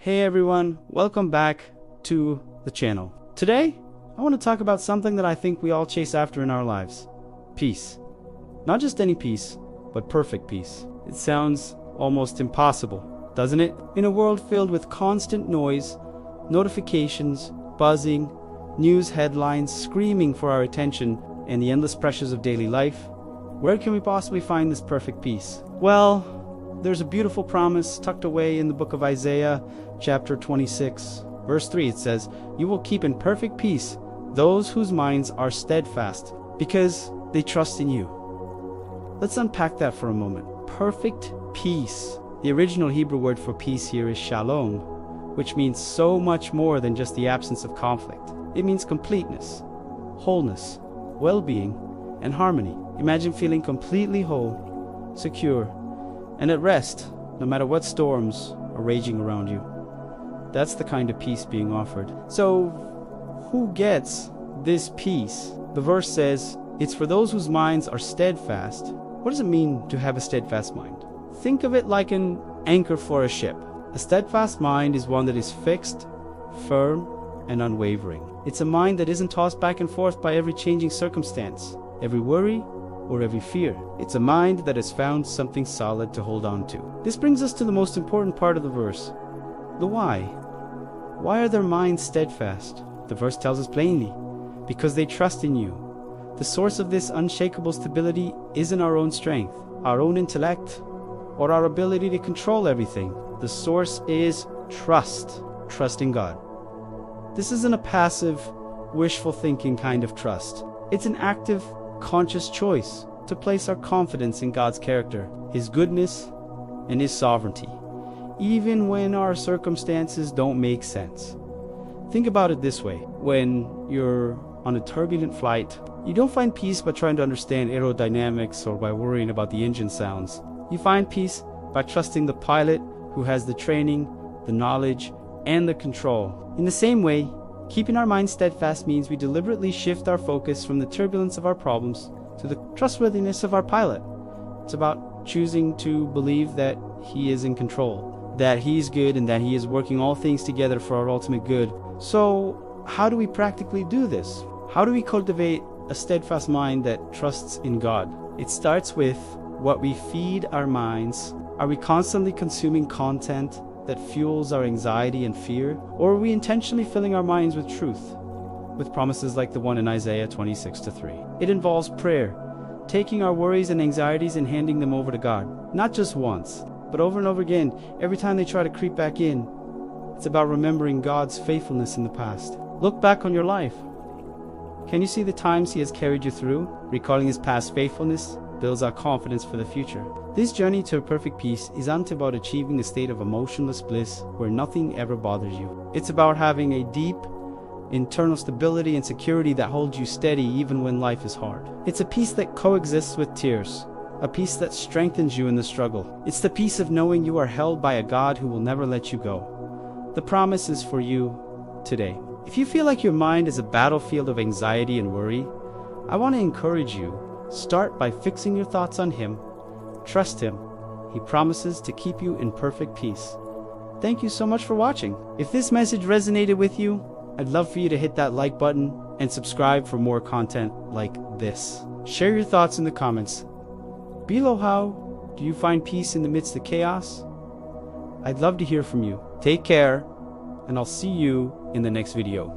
Hey everyone, welcome back to the channel. Today, I want to talk about something that I think we all chase after in our lives. Peace. Not just any peace, but perfect peace. It sounds almost impossible, doesn't it? In a world filled with constant noise, notifications, buzzing, news headlines screaming for our attention, and the endless pressures of daily life, where can we possibly find this perfect peace? Well, there's a beautiful promise tucked away in the book of Isaiah, chapter 26, verse 3. It says, "You will keep in perfect peace those whose minds are steadfast, because they trust in you." Let's unpack that for a moment. Perfect peace. The original Hebrew word for peace here is shalom, which means so much more than just the absence of conflict. It means completeness, wholeness, well-being, and harmony. Imagine feeling completely whole, secure, and at rest, no matter what storms are raging around you. That's the kind of peace being offered. So, who gets this peace? The verse says, it's for those whose minds are steadfast. What does it mean to have a steadfast mind? Think of it like an anchor for a ship. A steadfast mind is one that is fixed, firm, and unwavering. It's a mind that isn't tossed back and forth by every changing circumstance, every worry, or every fear. It's a mind that has found something solid to hold on to. This brings us to the most important part of the verse, the why. Why are their minds steadfast? The verse tells us plainly, because they trust in you. The source of this unshakable stability isn't our own strength, our own intellect, or our ability to control everything. The source is trust in God. This isn't a passive, wishful thinking kind of trust. It's an active, conscious choice to place our confidence in God's character, His goodness, and His sovereignty, even when our circumstances don't make sense. Think about it this way. When you're on a turbulent flight, you don't find peace by trying to understand aerodynamics or by worrying about the engine sounds. You find peace by trusting the pilot who has the training, the knowledge, and the control. In the same way, keeping our minds steadfast means we deliberately shift our focus from the turbulence of our problems to the trustworthiness of our pilot. It's about choosing to believe that He is in control, that He is good, and that He is working all things together for our ultimate good. So, how do we practically do this? How do we cultivate a steadfast mind that trusts in God? It starts with what we feed our minds. Are we constantly consuming content that fuels our anxiety and fear? Or are we intentionally filling our minds with truth, with promises like the one in Isaiah 26:3? It involves prayer, taking our worries and anxieties and handing them over to God. Not just once, but over and over again, every time they try to creep back in. It's about remembering God's faithfulness in the past. Look back on your life. Can you see the times He has carried you through? Recalling His past faithfulness builds our confidence for the future. This journey to a perfect peace isn't about achieving a state of emotionless bliss where nothing ever bothers you. It's about having a deep, internal stability and security that holds you steady even when life is hard. It's a peace that coexists with tears, a peace that strengthens you in the struggle. It's the peace of knowing you are held by a God who will never let you go. The promise is for you today. If you feel like your mind is a battlefield of anxiety and worry, I want to encourage you. Start by fixing your thoughts on Him. Trust Him. He promises to keep you in perfect peace. Thank you so much for watching. If this message resonated with you, I'd love for you to hit that like button and subscribe for more content like this. Share your thoughts in the comments. Below, how do you find peace in the midst of chaos? I'd love to hear from you. Take care, and I'll see you in the next video.